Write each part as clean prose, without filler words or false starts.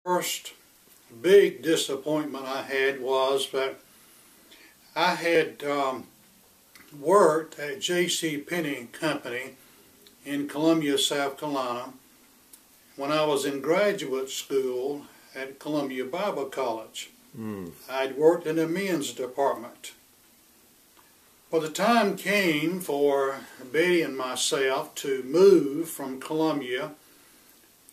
First big disappointment I had was that I had worked at J.C. Penney Company in Columbia, South Carolina when I was in graduate school at Columbia Bible College. I'd worked in the men's department. Well, the time came for Betty and myself to move from Columbia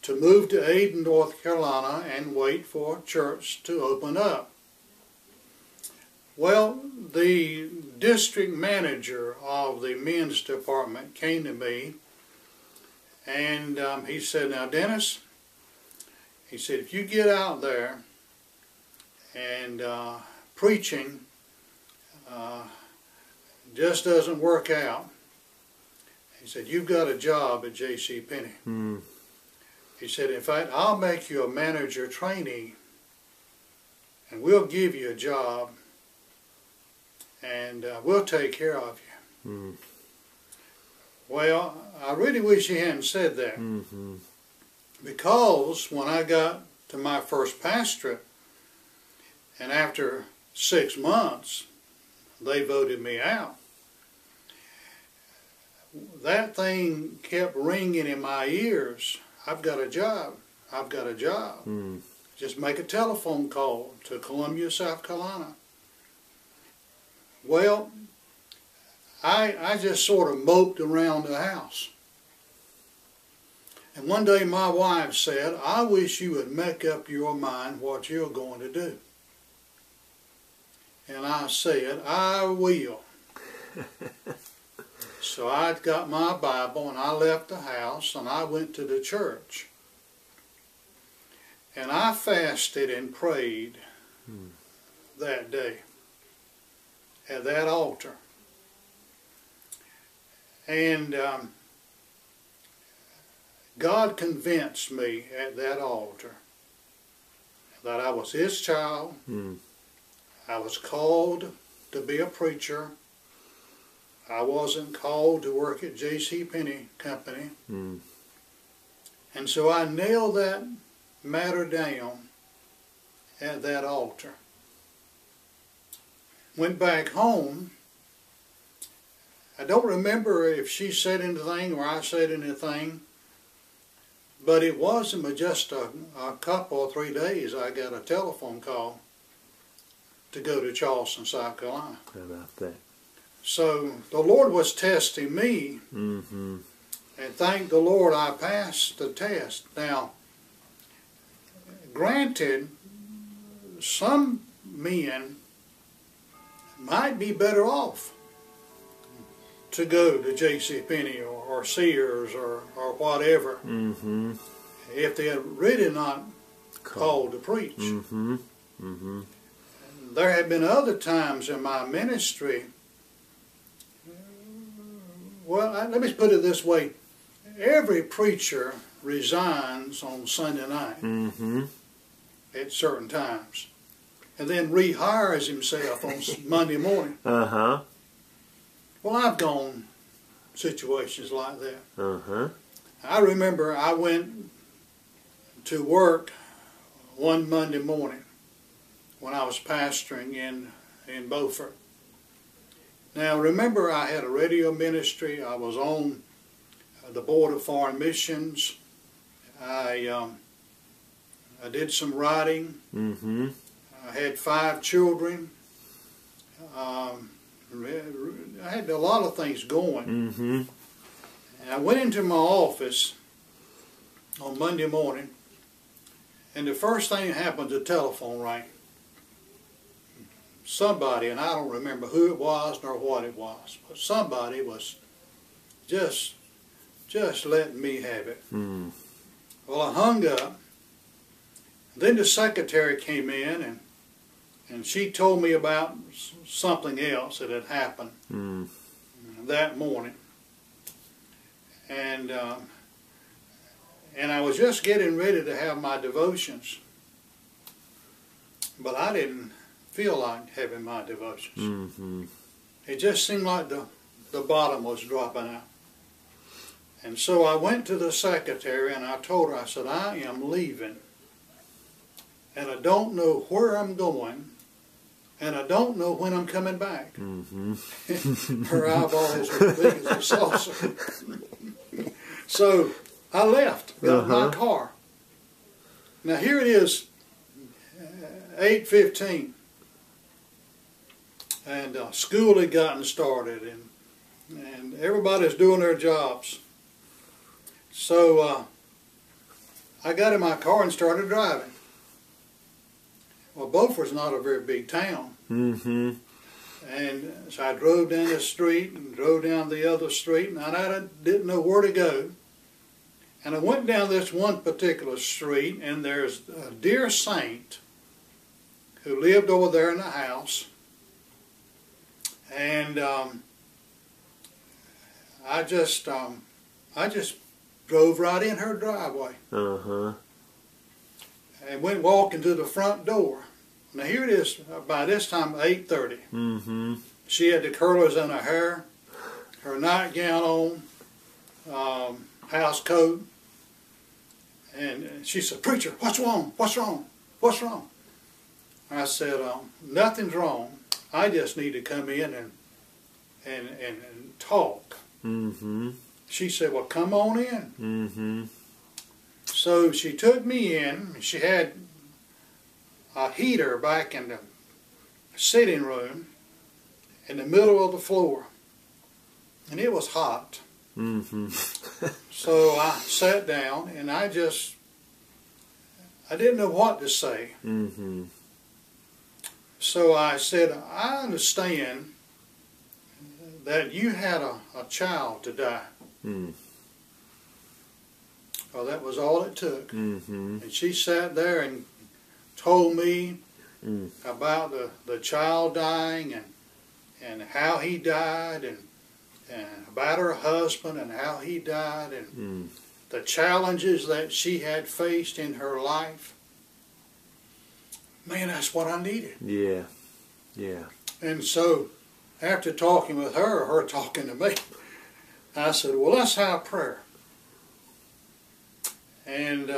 to move to Ada, North Carolina and wait for church to open up. Well, the district manager of the men's department came to me and he said, "Now Dennis," he said, "if you get out there and preaching just doesn't work out," he said, "you've got a job at J.C. Penney." He said, "In fact, I'll make you a manager trainee and we'll give you a job and we'll take care of you." Well, I really wish he hadn't said that, because when I got to my first pastorate and after 6 months they voted me out, that thing kept ringing in my ears. I've got a job. I've got a job. Just make a telephone call to Columbia, South Carolina. Well, I just sort of moped around the house. And one day my wife said, "I wish you would make up your mind what you're going to do." And I said, "I will." So I got my Bible and I left the house and I went to the church. And I fasted and prayed that day at that altar. And God convinced me at that altar that I was His child. I was called to be a preacher. I wasn't called to work at J.C. Penney Company. And so I nailed that matter down at that altar. Went back home. I don't remember if she said anything or I said anything, but it wasn't but just a couple or 3 days I got a telephone call to go to Charleston, South Carolina. How about that? So the Lord was testing me, and thank the Lord I passed the test. Now, granted, some men might be better off to go to J.C. Penney or Sears or whatever if they had really not called to preach. There have been other times in my ministry. Well, let me put it this way. Every preacher resigns on Sunday night at certain times and then rehires himself on Monday morning. Well, I've gone situations like that. I remember I went to work one Monday morning when I was pastoring in Beaufort. Now, remember, I had a radio ministry. I was on the Board of Foreign Missions. I did some writing. I had 5 children. I had a lot of things going. And I went into my office on Monday morning, and the first thing that happened, the telephone rang. Somebody, and I don't remember who it was nor what it was, but somebody was just letting me have it. Well, I hung up. Then the secretary came in and she told me about something else that had happened that morning. And I was just getting ready to have my devotions, but I didn't feel like having my devotions. It just seemed like the bottom was dropping out. And so I went to the secretary and I told her, I said, "I am leaving. and I don't know where I'm going, and I don't know when I'm coming back. Her eyeballs were as big as a saucer. So I left, got in my car. Now here it is, 8:15, and school had gotten started, and everybody's doing their jobs. So I got in my car and started driving. Well, Beaufort's not a very big town. And so I drove down this street and drove down the other street, and I didn't know where to go. And I went down this one particular street, and there's a dear saint who lived over there in the house. And I just drove right in her driveway. And went walking to the front door. Now here it is, by this time 8:30. She had the curlers in her hair, her nightgown on, house coat, and she said, "Preacher, what's wrong? What's wrong? What's wrong?" I said, "Nothing's wrong. I just need to come in and talk." She said, "Well, come on in." So she took me in. She had a heater back in the sitting room in the middle of the floor, and it was hot. So I sat down, and I didn't know what to say. So I said, "I understand that you had a child to die." Well, that was all it took. And she sat there and told me about the child dying, and how he died, and about her husband and how he died, and the challenges that she had faced in her life. Man, that's what I needed. Yeah. Yeah. And so, after talking with her talking to me, I said, "Well, let's have prayer." And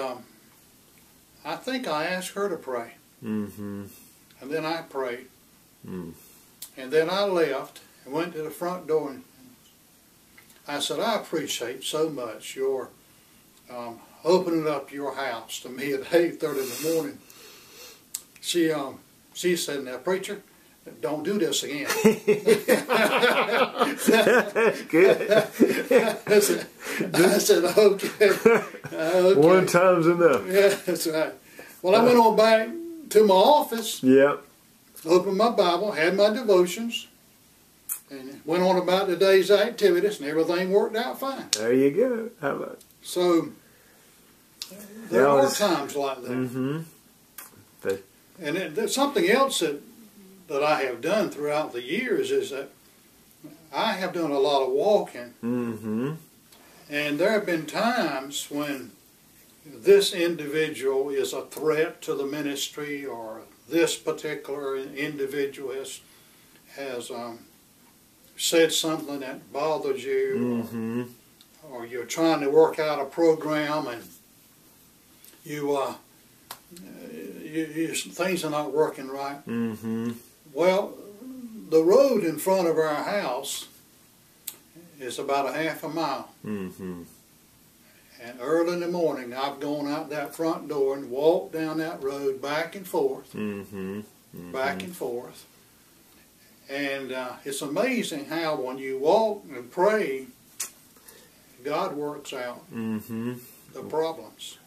I think I asked her to pray. And then I prayed. And then I left and went to the front door, and I said, "I appreciate so much your opening up your house to me at 8:30 in the morning." She said, "Now, preacher, don't do this again." That's good. I said, okay. One time's enough. Yeah, that's right. Well, I went on back to my office. Yep. Opened my Bible, had my devotions, and went on about the day's activities, and everything worked out fine. There you go. How about? So there are times like that. And there's something else that I have done throughout the years is that I have done a lot of walking. And there have been times when this individual is a threat to the ministry, or this particular individual has said something that bothers you, or you're trying to work out a program, and things are not working right. Well, the road in front of our house is about a half a mile. And early in the morning, I've gone out that front door and walked down that road back and forth, back and forth. And it's amazing how when you walk and pray, God works out the problems.